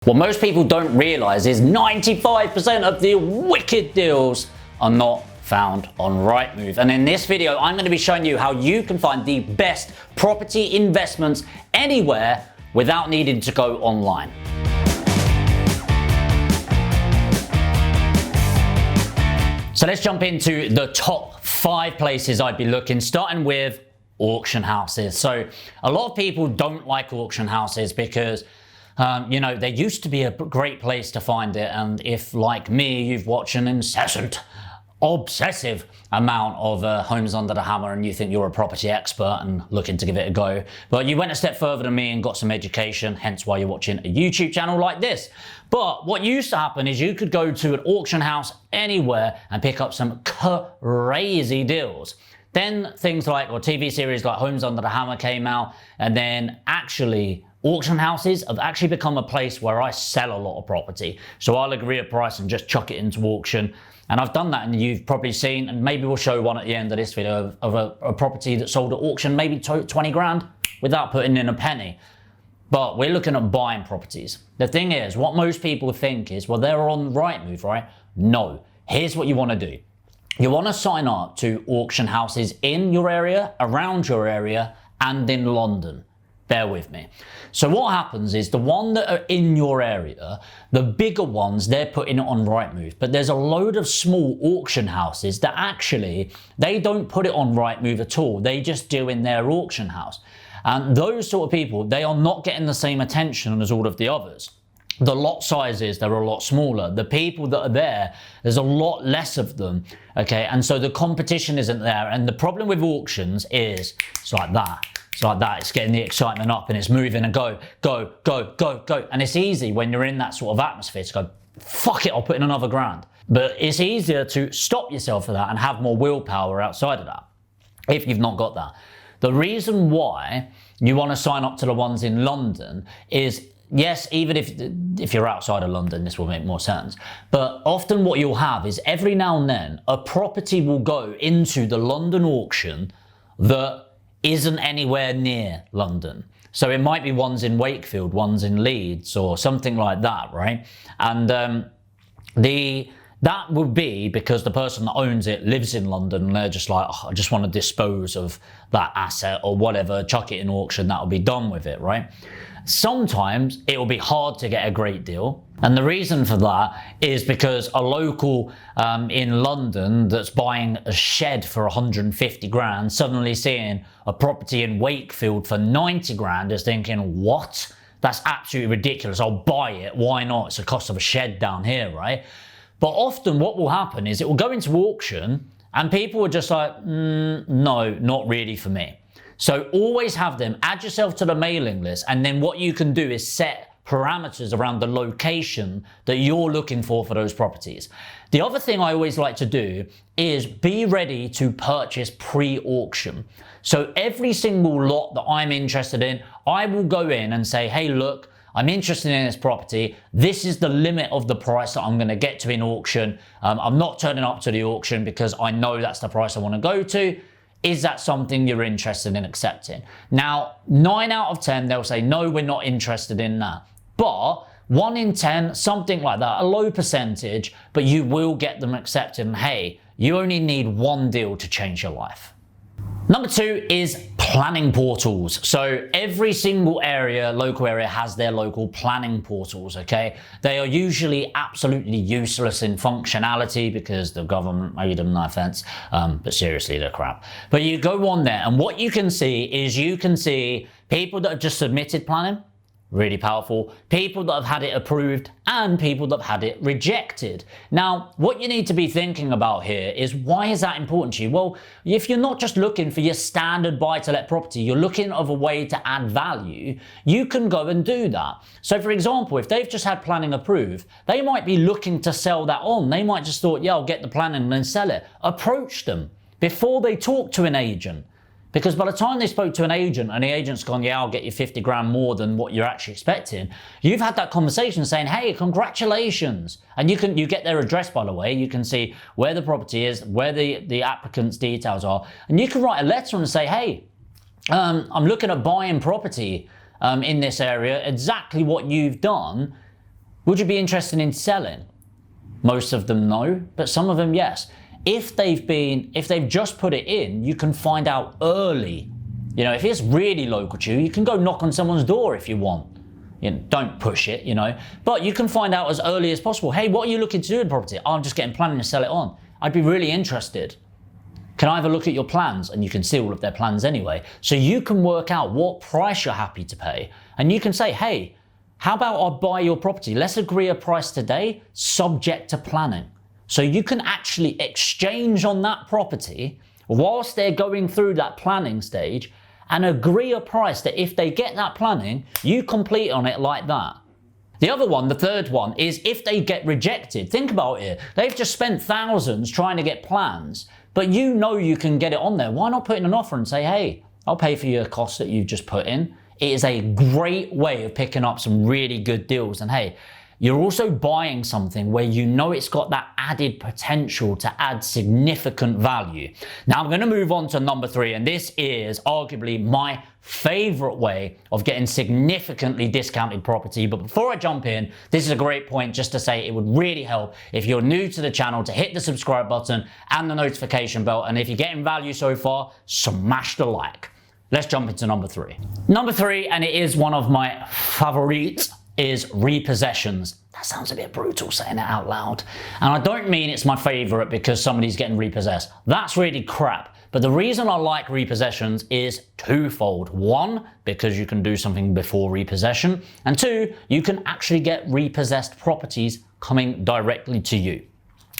What most people don't realize is 95% of the wicked deals are not found on Rightmove. And in this video, I'm going to be showing you how you can find the best property investments anywhere without needing to go online. So let's jump into the top 5 places I'd be looking, starting with auction houses. So a lot of people don't like auction houses because they used to be a great place to find it, and if, like me, you've watched an incessant, obsessive amount of Homes Under the Hammer and you think you're a property expert and looking to give it a go, but you went a step further than me and got some education, hence why you're watching a YouTube channel like this. But what used to happen is you could go to an auction house anywhere and pick up some crazy deals. Then things like, or TV series like Homes Under the Hammer came out, and then actually auction houses have actually become a place where I sell a lot of property. So I'll agree a price and just chuck it into auction. And I've done that, and you've probably seen, and maybe we'll show one at the end of this video of a property that sold at auction, maybe 20 grand without putting in a penny. But we're looking at buying properties. The thing is, what most people think is, well, they're on Rightmove, right? No. Here's what you want to do. You want to sign up to auction houses in your area, around your area, and in London. Bear with me. So what happens is the one that are in your area, the bigger ones, they're putting it on Rightmove. But there's a load of small auction houses that actually, they don't put it on Rightmove at all. They just do in their auction house. And those sort of people, they are not getting the same attention as all of the others. The lot sizes, they're a lot smaller. The people that are there, there's a lot less of them, okay? And so the competition isn't there. And the problem with auctions is, it's like that. It's like that, it's getting the excitement up and it's moving and go. And it's easy when you're in that sort of atmosphere to go, fuck it, I'll put in another grand. But it's easier to stop yourself for that and have more willpower outside of that, if you've not got that. The reason why you want to sign up to the ones in London is, yes, even if you're outside of London, this will make more sense. But often what you'll have is every now and then, a property will go into the London auction that isn't anywhere near London. So it might be ones in Wakefield, ones in Leeds, or something like that, right? And that would be because the person that owns it lives in London and they're just like, oh, I just want to dispose of that asset or whatever, chuck it in auction, that'll be done with it, right? Sometimes it will be hard to get a great deal. And the reason for that is because a local in London that's buying a shed for 150 grand, suddenly seeing a property in Wakefield for 90 grand is thinking, what? That's absolutely ridiculous. I'll buy it. Why not? It's the cost of a shed down here, right? But often what will happen is it will go into auction and people are just like, no, not really for me. So always have them, add yourself to the mailing list, and then what you can do is set parameters around the location that you're looking for those properties. The other thing I always like to do is be ready to purchase pre-auction. So every single lot that I'm interested in, I will go in and say, hey, look, I'm interested in this property. This is the limit of the price that I'm going to get to in auction. I'm not turning up to the auction because I know that's the price I want to go to. Is that something you're interested in accepting? Now, 9 out of 10, they'll say, no, we're not interested in that. But 1 in 10, something like that, a low percentage, but you will get them accepted. And hey, you only need one deal to change your life. Number 2 is planning portals. So every single area, local area, has their local planning portals, okay? They are usually absolutely useless in functionality because the government made them, no offense, but seriously, they're crap. But you go on there and what you can see is you can see people that have just submitted planning, really powerful, people that have had it approved, and people that have had it rejected. Now, what you need to be thinking about here is, why is that important to you? Well, if you're not just looking for your standard buy-to-let property, you're looking of a way to add value, you can go and do that. So for example, if they've just had planning approved, they might be looking to sell that on. They might just thought, yeah, I'll get the planning and then sell it. Approach them before they talk to an agent. Because by the time they spoke to an agent and the agent's gone, yeah, I'll get you 50 grand more than what you're actually expecting, you've had that conversation saying, hey, congratulations. And you get their address, by the way. You can see where the property is, where the applicant's details are. And you can write a letter and say, hey, I'm looking at buying property in this area, exactly what you've done. Would you be interested in selling? Most of them no, but some of them yes. If they've just put it in, you can find out early. You know, if it's really local to you, you can go knock on someone's door if you want. You know, don't push it, you know, but you can find out as early as possible. Hey, what are you looking to do with the property? Oh, I'm just planning to sell it on. I'd be really interested. Can I have a look at your plans? And you can see all of their plans anyway. So you can work out what price you're happy to pay. And you can say, hey, how about I buy your property? Let's agree a price today, subject to planning. So you can actually exchange on that property whilst they're going through that planning stage and agree a price that if they get that planning, you complete on it like that. The other one, the third one, is if they get rejected. Think about it. They've just spent thousands trying to get plans, but you know you can get it on there. Why not put in an offer and say, hey, I'll pay for your costs that you've just put in. It is a great way of picking up some really good deals. And hey, you're also buying something where you know it's got that added potential to add significant value. Now I'm going to move on to number 3, and this is arguably my favorite way of getting significantly discounted property. But before I jump in, this is a great point just to say it would really help if you're new to the channel to hit the subscribe button and the notification bell. And if you're getting value so far, smash the like. Let's jump into number 3. Number 3, and it is one of my favorites, is repossessions. That sounds a bit brutal saying it out loud. And I don't mean it's my favorite because somebody's getting repossessed. That's really crap. But the reason I like repossessions is twofold. 1, because you can do something before repossession. And 2, you can actually get repossessed properties coming directly to you.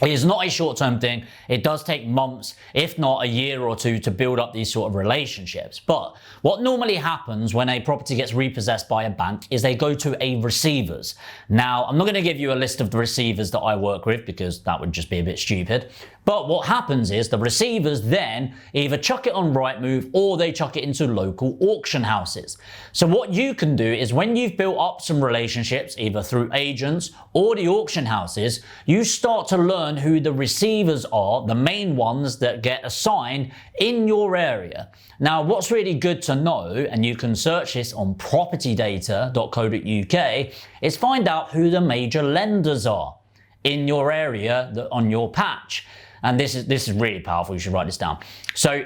It is not a short-term thing. It does take months, if not a year or 2, to build up these sort of relationships. But what normally happens when a property gets repossessed by a bank is they go to a receivers. Now, I'm not going to give you a list of the receivers that I work with because that would just be a bit stupid. But what happens is the receivers then either chuck it on Rightmove or they chuck it into local auction houses. So what you can do is when you've built up some relationships, either through agents or the auction houses, you start to learn who the receivers are, the main ones that get assigned in your area. Now, what's really good to know, and you can search this on propertydata.co.uk, is find out who the major lenders are in your area, on your patch. And this is really powerful. You should write this down. So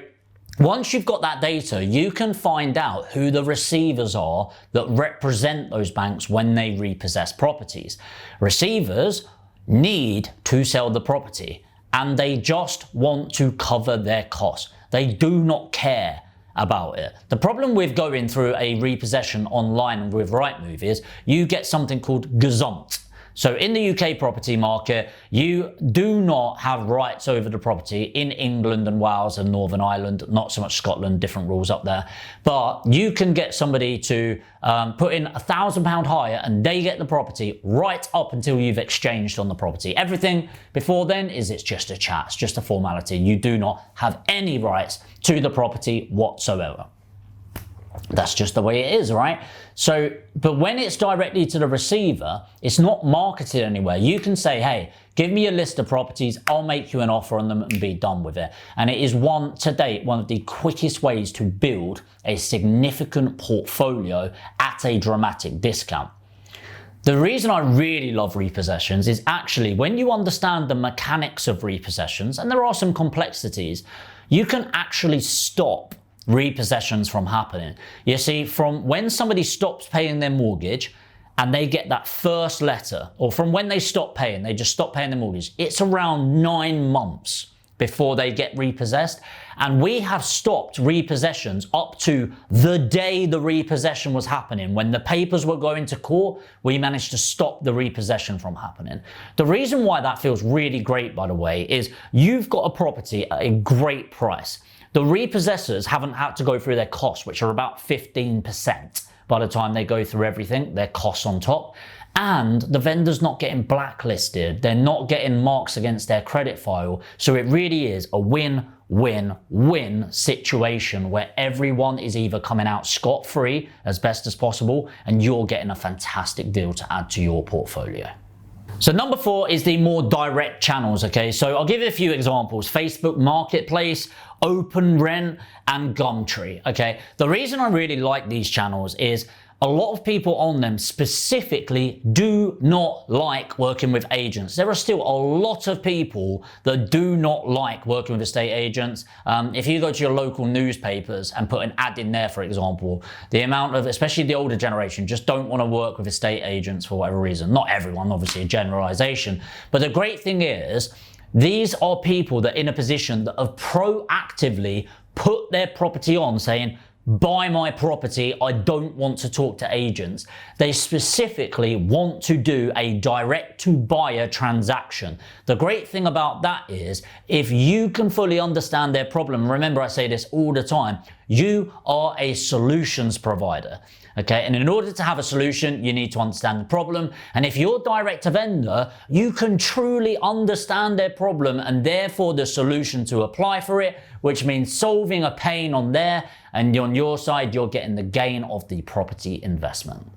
once you've got that data, you can find out who the receivers are that represent those banks when they repossess properties. Receivers need to sell the property and they just want to cover their costs. They do not care about it. The problem with going through a repossession online with Rightmove is you get something called gazumped. So in the UK property market, you do not have rights over the property in England and Wales and Northern Ireland, not so much Scotland, different rules up there. But you can get somebody to put in £1,000 hire and they get the property right up until you've exchanged on the property. Everything before then it's just a chat, it's just a formality. You do not have any rights to the property whatsoever. That's just the way it is, right? So, but when it's directly to the receiver, it's not marketed anywhere. You can say, hey, give me a list of properties, I'll make you an offer on them and be done with it. And it is to date, one of the quickest ways to build a significant portfolio at a dramatic discount. The reason I really love repossessions is actually when you understand the mechanics of repossessions, and there are some complexities, you can actually stop repossessions from happening. You see, from when somebody stops paying their mortgage and they get that first letter, or from when they stop paying, they just stop paying their mortgage, it's around 9 months before they get repossessed. And we have stopped repossessions up to the day the repossession was happening. When the papers were going to court, we managed to stop the repossession from happening. The reason why that feels really great, by the way, is you've got a property at a great price. The repossessors haven't had to go through their costs, which are about 15% by the time they go through everything, their costs on top. And the vendor's not getting blacklisted. They're not getting marks against their credit file. So it really is a win-win-win situation where everyone is either coming out scot-free as best as possible and you're getting a fantastic deal to add to your portfolio. So number 4 is the more direct channels, okay? So I'll give you a few examples. Facebook Marketplace, Open Rent, and Gumtree, okay? The reason I really like these channels is a lot of people on them specifically do not like working with agents. There are still a lot of people that do not like working with estate agents. If you go to your local newspapers and put an ad in there, for example, the amount of, especially the older generation, just don't want to work with estate agents for whatever reason. Not everyone, obviously, a generalization. But the great thing is, these are people that are in a position that have proactively put their property on saying, buy my property, I don't want to talk to agents. They specifically want to do a direct to buyer transaction. The great thing about that is, if you can fully understand their problem, remember I say this all the time, you are a solutions provider. Okay, and in order to have a solution, you need to understand the problem. And if you're direct to vendor, you can truly understand their problem and therefore the solution to apply for it, which means solving a pain on there, and on your side, you're getting the gain of the property investment.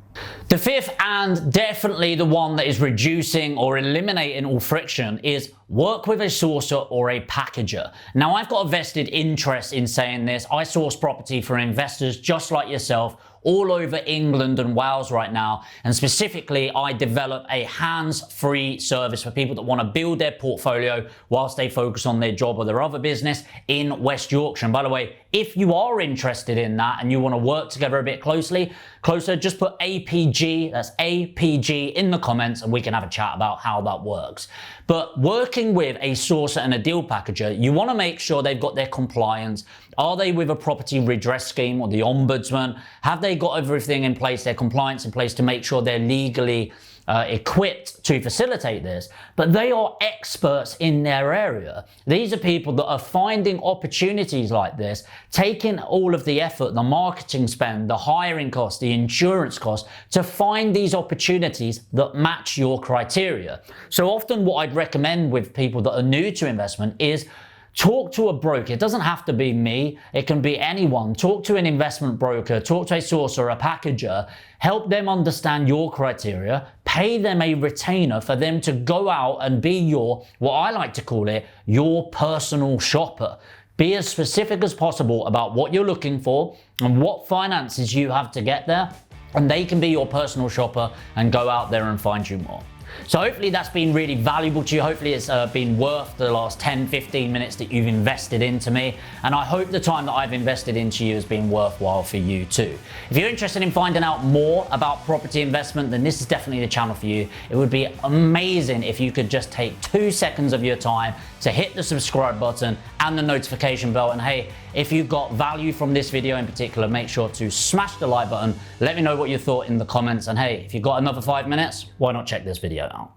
The fifth, and definitely the one that is reducing or eliminating all friction, is work with a sourcer or a packager. Now, I've got a vested interest in saying this. I source property for investors just like yourself all over England and Wales right now, and specifically I develop a hands-free service for people that want to build their portfolio whilst they focus on their job or their other business in West Yorkshire. And by the way, if you are interested in that and you want to work together a bit closer, just put APG, that's APG, in the comments and we can have a chat about how that works. But working with a sourcer and a deal packager, you want to make sure they've got their compliance. Are they with a property redress scheme or the ombudsman? Have they got everything in place, their compliance in place to make sure they're legally equipped to facilitate this? But they are experts in their area. These are people that are finding opportunities like this, taking all of the effort, the marketing spend, the hiring cost, the insurance cost, to find these opportunities that match your criteria. So often what I'd recommend with people that are new to investment is talk to a broker. It doesn't have to be me. It can be anyone. Talk to an investment broker, talk to a sourcer or a packager, help them understand your criteria, pay them a retainer for them to go out and be your, what I like to call it, your personal shopper. Be as specific as possible about what you're looking for and what finances you have to get there, and they can be your personal shopper and go out there and find you more. So hopefully that's been really valuable to you. Hopefully it's been worth the last 10, 15 minutes that you've invested into me. And I hope the time that I've invested into you has been worthwhile for you too. If you're interested in finding out more about property investment, then this is definitely the channel for you. It would be amazing if you could just take 2 seconds of your time to hit the subscribe button and the notification bell. And hey, if you got value from this video in particular, make sure to smash the like button. Let me know what you thought in the comments. And hey, if you've got another 5 minutes, why not check this video out?